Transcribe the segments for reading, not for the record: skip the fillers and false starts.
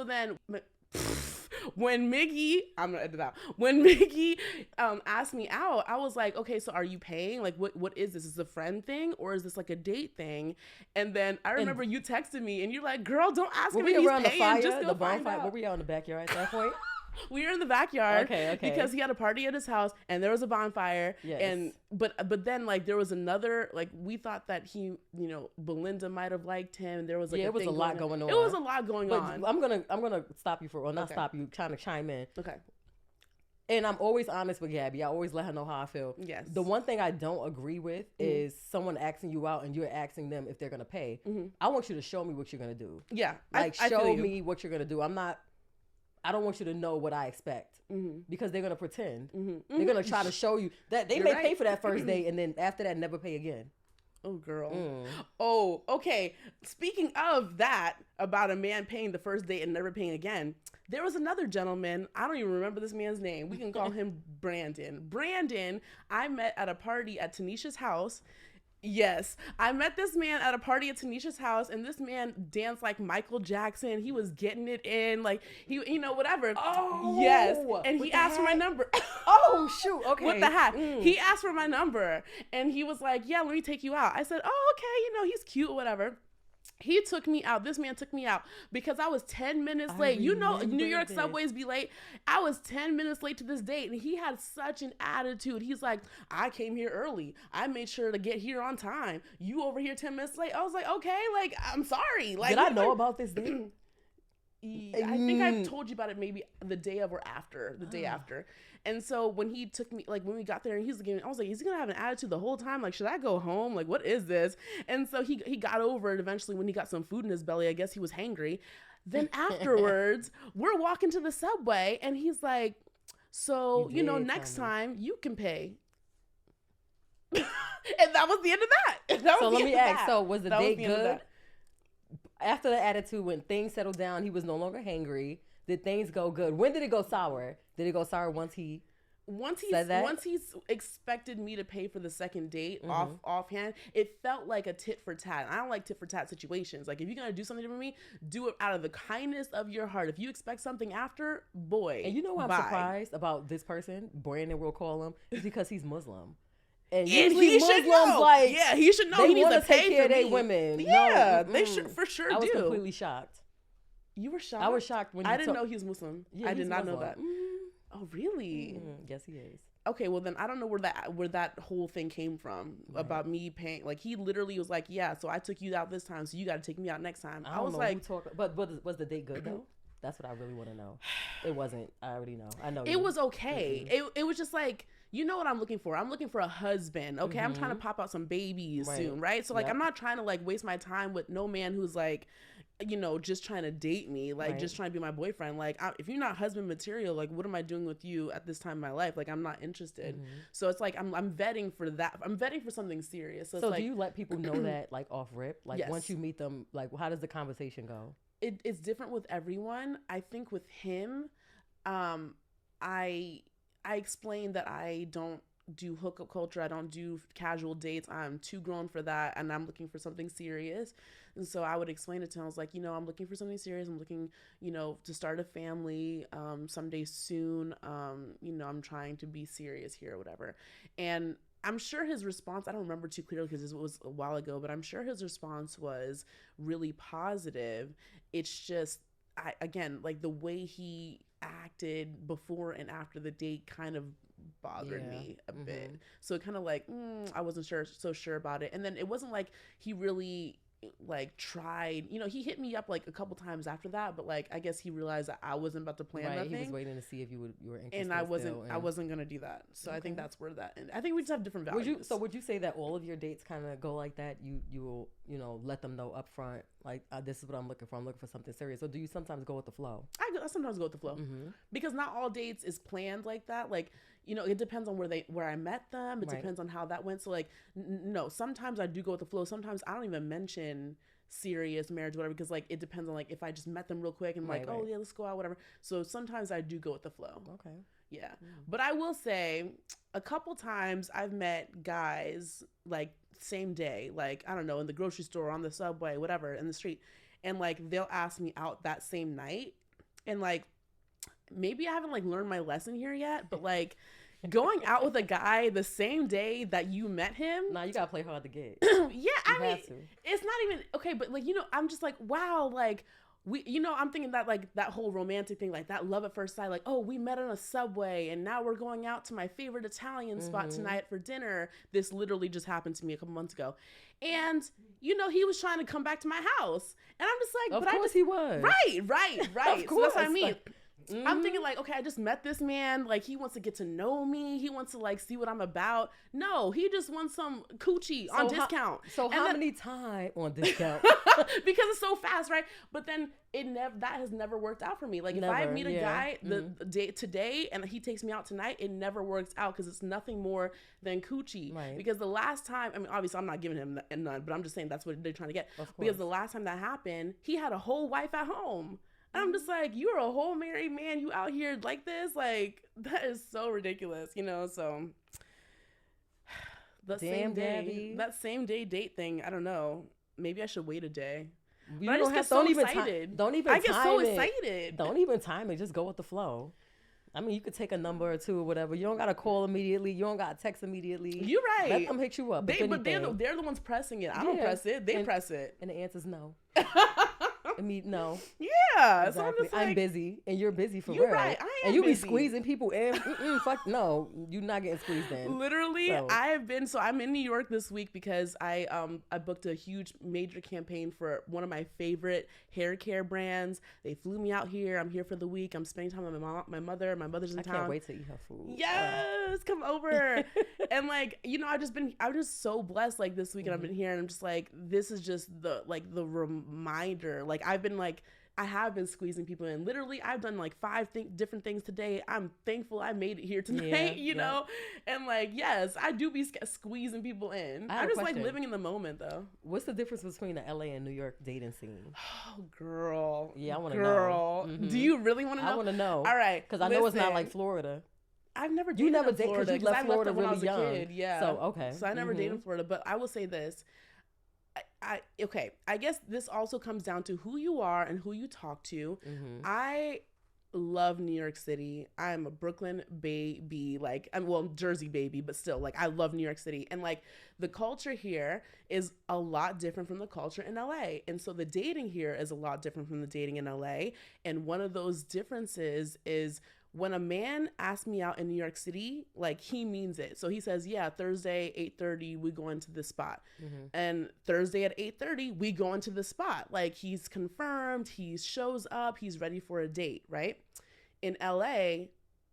So then when Miggy, I'm gonna edit out. When Miggy asked me out, I was like, okay, so are you paying? Like, what is this? Is this a friend thing or is this like a date thing? And then I remember you texted me and you're like, girl, don't ask him if he's paying. The fire, just go the find bonfire. out. Were we out in the backyard at that point? We were in the backyard. Okay. Because he had a party at his house and there was a bonfire. Yes. And but then like there was another, like we thought that he, you know, Belinda might have liked him. There was like it was a lot going on. It was a lot going on. I'm gonna stop you for, or not stop you, trying to chime in. Okay. And I'm always honest with Gabby. I always let her know how I feel. Yes. The one thing I don't agree with is someone asking you out and you're asking them if they're gonna pay. I want you to show me what you're gonna do. Yeah. Like show me what you're gonna do. I don't want you to know what I expect because they're gonna pretend. They're gonna try to show you that they may pay for that first date and then after that never pay again. Oh, girl. Oh, okay. Speaking of that, about a man paying the first date and never paying again, there was another gentleman. I don't even remember this man's name. We can call him Brandon. Brandon, I met at a party at Tanisha's house. Yes, I met this man at a party at Tanisha's house, and this man danced like Michael Jackson. He was getting it in, like he, you know, whatever. Oh, yes, and he asked for my number. Oh, shoot, okay. With the hat, he asked for my number, and he was like, "Yeah, let me take you out." I said, "Oh, okay, you know, he's cute, whatever." He took me out. This man took me out because I was 10 minutes late. You know, New York subways be late. I was 10 minutes late to this date, and he had such an attitude. He's like, I came here early. I made sure to get here on time. You over here 10 minutes late. I was like, okay, like, I'm sorry. Like, did I know about this date? I think I told you about it maybe the day of or after, the day after. And so when he took me, like when we got there and he was like, I was like, is he gonna have an attitude the whole time? Like, should I go home? Like, what is this? And so he got over it eventually when he got some food in his belly. I guess he was hangry. Then afterwards, we're walking to the subway and he's like, so, you know, next time you can pay. And that was the end of that. So let me ask, so was the date good? After the attitude, when things settled down, he was no longer hangry. Did things go good? When did it go sour? Did it go sour once he said that? Once he's expected me to pay for the second date offhand, it felt like a tit for tat. I don't like tit for tat situations. Like if you're gonna do something for me, do it out of the kindness of your heart. If you expect something after, boy. And you know what I'm surprised about this person, Brandon, we'll call him, is because he's Muslim. And he should know. Like, yeah, he should know. He needs to take care of their me. women. Yeah, they should for sure. I was completely shocked. You were shocked. I was shocked when I didn't know he was Muslim. Yeah, I did not know that. Oh, really? Yes, he is. Okay, well then I don't know where that whole thing came from about me paying. Like he literally was like, yeah, so I took you out this time, so you got to take me out next time. I was like, but was the date good though? That's what I really want to know. It wasn't. I already know. I know. It was okay. It was just like, you know what I'm looking for? I'm looking for a husband. Okay, I'm trying to pop out some babies soon, right? So like, I'm not trying to like waste my time with no man who's like, you know, just trying to date me, like just trying to be my boyfriend. Like, if you're not husband material, like, what am I doing with you at this time in my life? Like, I'm not interested. So it's like I'm vetting for that. I'm vetting for something serious. So it's like, do you let people know that like off rip? Like once you meet them, like how does the conversation go? It's different with everyone. I think with him, I explained that I don't do hookup culture. I don't do casual dates. I'm too grown for that, and I'm looking for something serious. And so I would explain it to him. I was like, you know, I'm looking for something serious. I'm looking, you know, to start a family someday soon. You know, I'm trying to be serious here or whatever. And I'm sure his response, I don't remember too clearly because it was a while ago, but I'm sure his response was really positive. It's just, again, like the way he acted before and after the date kind of bothered me a bit. So it kind of like, I wasn't so sure about it. And then it wasn't like he really like tried, you know, he hit me up like a couple times after that, but like I guess he realized that I wasn't about to plan nothing. He was waiting to see if you were interested. And I wasn't gonna do that. So I think that's where that ended. I think we just have different values. Would you say that all of your dates kind of go like that? You will, you know, let them know up front, like this is what I'm looking for. I'm looking for something serious. Or do you sometimes go with the flow? I sometimes go with the flow because not all dates is planned like that. Like, you know, it depends on where I met them. It depends on how that went. So like, no, sometimes I do go with the flow. Sometimes I don't even mention serious marriage, whatever, because like it depends on like if I just met them real quick and oh yeah, let's go out, whatever. So sometimes I do go with the flow. Okay. Yeah. But I will say a couple times I've met guys like same day, like, I don't know, in the grocery store, on the subway, whatever, in the street. And like, they'll ask me out that same night. And like, maybe I haven't like learned my lesson here yet, but like going out with a guy the same day that you met him. Nah, you gotta play hard to get. Yeah, I mean, it's not even okay, but like, you know, I'm just like, wow, like we, you know, I'm thinking that like that whole romantic thing, like that love at first sight, like, oh, we met on a Subway and now we're going out to my favorite Italian spot tonight for dinner. This literally just happened to me a couple months ago. And, you know, he was trying to come back to my house. And I'm just like, of course he was. Right. Of So that's what I course. mean. I'm thinking like, okay, I just met this man. Like, he wants to get to know me. He wants to like see what I'm about. No, he just wants some coochie on discount. How many times on discount? Because it's so fast, right? But then that has never worked out for me. Like, if I meet a guy the day today and he takes me out tonight, it never works out because it's nothing more than coochie. Right. Because the last time, I mean, obviously I'm not giving him none, but I'm just saying that's what they're trying to get. Because the last time that happened, he had a whole wife at home. And I'm just like, you're a whole married man. You out here like this? Like, that is so ridiculous, you know? So, that same day date thing, I don't know. Maybe I should wait a day. I just get so excited. I get so excited. Don't even time it. Just go with the flow. I mean, you could take a number or two or whatever. You don't got to call immediately. You don't got to text immediately. You're right. Let them hit you up. But they're the ones pressing it. I don't press it. They press it. And the answer's no. No. Yeah. Exactly. So I'm just like, I'm busy and you're busy for you're real. Right. I am and you busy. Be squeezing people in. Fuck no. You're not getting squeezed in. Literally, I'm in New York this week because I booked a huge major campaign for one of my favorite hair care brands. They flew me out here. I'm here for the week. I'm spending time with my mother. My mother's in town. I can't wait to eat her food. Yes, come over. And like, you know, I'm just so blessed like this week and I've been here and I'm just like, this is just the reminder. Like, I have been squeezing people in. Literally, I've done like 5 different things today. I'm thankful I made it here tonight, you know? And like, yes, I do be squeezing people in. I'm just like living in the moment though. What's the difference between the LA and New York dating scene? Oh, girl. Yeah, I want to know. Do you really want to know? I want to know. All right. Because I know it's not like Florida. I've never dated in Florida. You left Florida really young. Kid. Yeah. So, okay. So I never dated in Florida, but I will say this. I guess this also comes down to who you are and who you talk to. I love New York City. I'm a Brooklyn baby, like, Jersey baby, but still, like, I love New York City. And like, the culture here is a lot different from the culture in LA. And so the dating here is a lot different from the dating in LA. And one of those differences is when a man asks me out in New York City, like, he means it. So he says, yeah, Thursday, 8:30, we go into the spot. And Thursday at 8:30, we go into the spot. Like, he's confirmed, he shows up, he's ready for a date, right? In LA,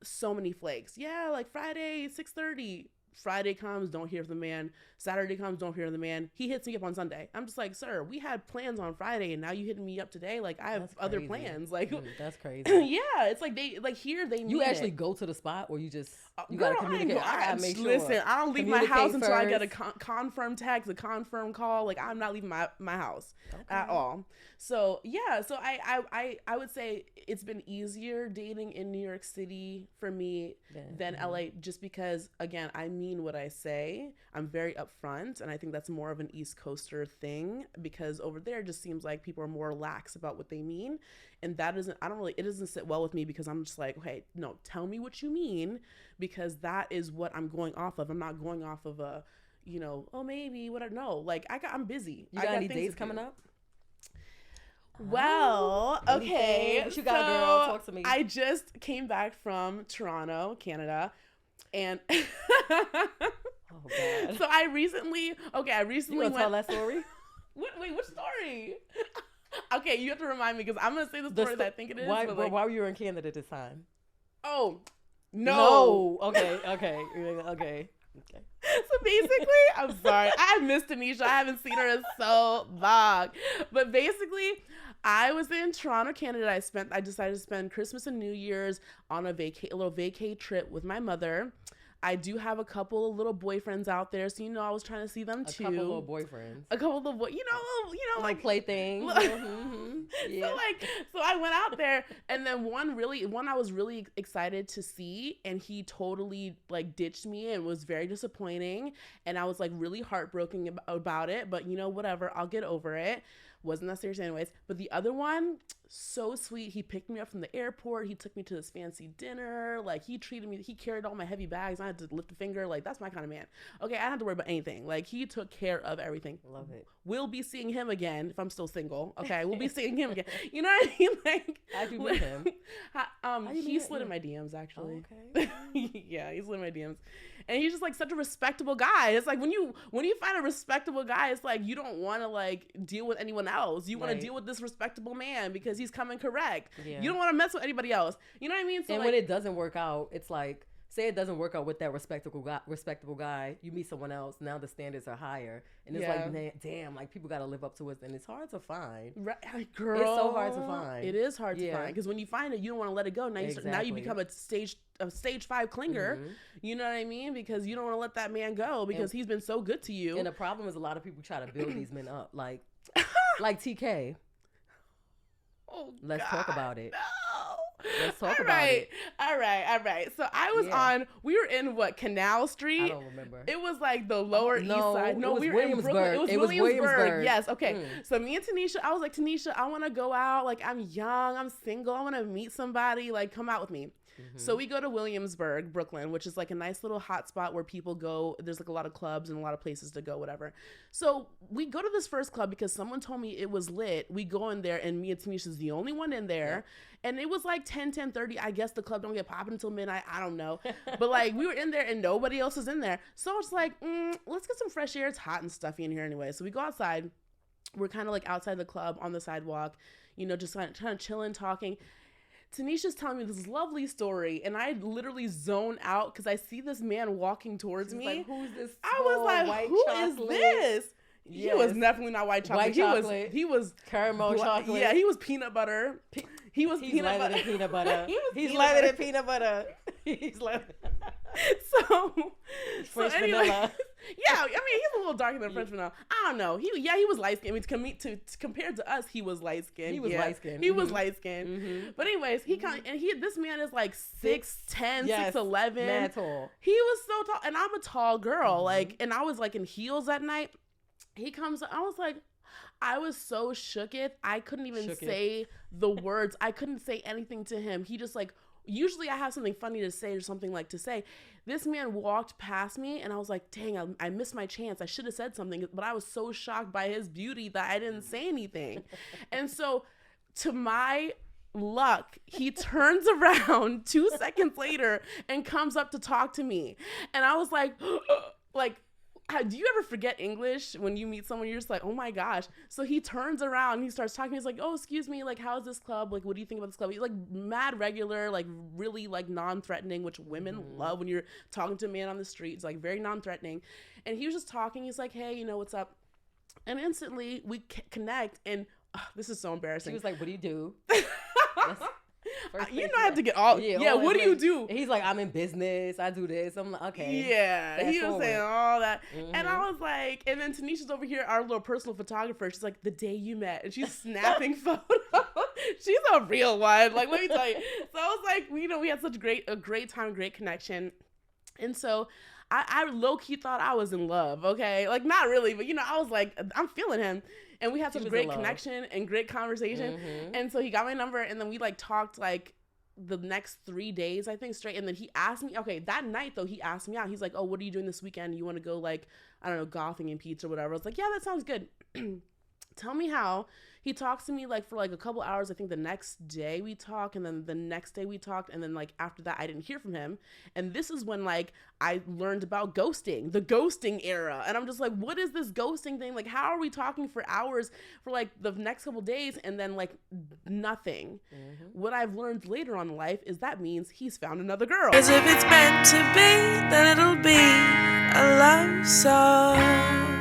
so many flakes. Yeah, like Friday, 6:30. Friday comes, don't hear from the man. Saturday comes, don't hear from the man. He hits me up on Sunday. I'm just like, sir, we had plans on Friday and now you hitting me up today. Like, I have other plans. Like, that's crazy. Yeah, it's like here they you actually go to the spot or you just gotta communicate. I gotta make sure. Listen, I don't leave my house until I get a confirmed text, a confirmed call. Like, I'm not leaving my house at all. So yeah, so I would say it's been easier dating in New York City for me than LA, just because, again, I mean what I say. I'm very upfront, and I think that's more of an East Coaster thing, because over there it just seems like people are more lax about what they mean, and it doesn't sit well with me, because I'm just like, okay, no, tell me what you mean, because that is what I'm going off of. I'm not going off of a, you know, oh, maybe, no, like, I'm busy. You got any dates coming up? Well, okay. What you got, girl? Talk to me. I just came back from Toronto, Canada, and oh God. So I recently You want to tell that story? Wait, which story? Okay, you have to remind me, because I'm gonna say the story that I think it is. Why were you in Canada this time? Oh, no. Okay. So basically, I'm sorry, I missed Tanisha. I haven't seen her in so long. But basically, I was in Toronto, Canada. I decided to spend Christmas and New Year's on a little vacay trip with my mother. I do have a couple of little boyfriends out there, so, you know, I was trying to see them too. A couple of little boyfriends. A couple of you know, like playthings. Yeah. So I went out there, and then one I was really excited to see, and he totally like ditched me and was very disappointing, and I was like really heartbroken about it. But, you know, whatever, I'll get over it. Wasn't that serious anyways. But the other one, so sweet. He picked me up from the airport. He took me to this fancy dinner. Like, he treated me. He carried all my heavy bags. I had to lift a finger. Like, that's my kind of man. Okay, I don't have to worry about anything. Like, he took care of everything. Love it. We'll be seeing him again if I'm still single. Okay, we'll be seeing him again. You know what I mean? Like, how'd you meet him? He slid in my DMs actually. Oh, okay. Yeah, he slid in my DMs, and he's just like such a respectable guy. It's like when you find a respectable guy, it's like you don't want to like deal with anyone else. You want to deal with this respectable man because he's coming correct. Yeah. You don't want to mess with anybody else. You know what I mean? So and like, when it doesn't work out, it's like, say it doesn't work out with that respectable guy, you meet someone else, now the standards are higher. And it's like, damn, like people got to live up to it. And it's hard to find. Right, girl. It's so hard to find. It is hard to find. Because when you find it, you don't want to let it go. Now, now you become a stage 5 clinger. Mm-hmm. You know what I mean? Because you don't want to let that man go because he's been so good to you. And the problem is a lot of people try to build these men up. Like TK. Oh, Let's God, talk about it. No. Let's talk about it. All right. So I was we were in Canal Street. I don't remember. It was like the lower east side. No, we were in Williamsburg. Brooklyn. It was Williamsburg. Yes. Okay. So me and Tanisha, I was like, Tanisha, I want to go out. Like, I'm young. I'm single. I want to meet somebody. Like, come out with me. Mm-hmm. So we go to Williamsburg, Brooklyn, which is like a nice little hot spot where people go. There's like a lot of clubs and a lot of places to go, whatever. So we go to this first club because someone told me it was lit. We go in there and me and Tanisha's the only one in there. Yeah. And it was like 10:30. I guess the club don't get popping until midnight. I don't know. But like we were in there and nobody else is in there. So it's like, let's get some fresh air. It's hot and stuffy in here anyway. So we go outside. We're kind of like outside the club on the sidewalk, you know, just kind of chilling, talking. Tanisha's telling me this lovely story, and I literally zone out because I see this man walking towards me. Like, who's this? I was like, who is this? Yes. He was definitely not white chocolate. He was caramel chocolate. Yeah, he was peanut butter. He's peanut butter. Peanut butter. He's lighter than peanut butter. He's lighter. French vanilla. Yeah, I mean, he's a little darker than French vanilla. I don't know. He was light skinned. I mean, compared to us, he was light skinned. He was light skinned. He was light skinned. Mm-hmm. But anyways, this man is like 6'10", 6'11". Mad tall. He was so tall, and I'm a tall girl. Like, and I was like in heels that night. He comes. I was like, I was so shooketh. I couldn't even say the words. I couldn't say anything to him. He just like. Usually I have something funny to say or something like to say. This man walked past me and I was like, dang, I missed my chance. I should have said something, but I was so shocked by his beauty that I didn't say anything. And so to my luck, he turns around 2 seconds later and comes up to talk to me. And I was like, do you ever forget English when you meet someone? You're just like, oh my gosh. So he turns around, he starts talking. He's like, oh, excuse me. Like, how's this club? Like, what do you think about this club? He's like mad regular, like really like non-threatening, which women love when you're talking to a man on the street. It's like very non-threatening. And he was just talking. He's like, hey, you know, what's up? And instantly we connect. And this is so embarrassing. He was like, what do you do? You know, I have to get all. Yeah, what do you do? He's like, I'm in business. I do this. I'm like, okay. Yeah, he was saying all that, and I was like, and then Tanisha's over here, our little personal photographer. She's like, the day you met, and she's snapping photos. She's a real one. Like, let me tell you. So I was like, you know, we had such a great time, great connection, and so. I low-key thought I was in love, okay? Like, not really, but, you know, I was like, I'm feeling him. And we had such great connection and great conversation. Mm-hmm. And so he got my number, and then we, like, talked, like, the next 3 days, I think, straight. And then he asked me, okay, that night, though, he asked me out. He's like, oh, what are you doing this weekend? You want to go, like, I don't know, golfing in Pizza or whatever. I was like, yeah, that sounds good. Tell me how. He talks to me like for like a couple hours. I think the next day we talk, and then the next day we talked, and then like after that I didn't hear from him. And this is when like I learned about ghosting, the ghosting era. And I'm just like, what is this ghosting thing? Like, how are we talking for hours for like the next couple days and then like nothing? Mm-hmm. What I've learned later on in life is that means he's found another girl. As if it's meant to be, then it'll be a love song.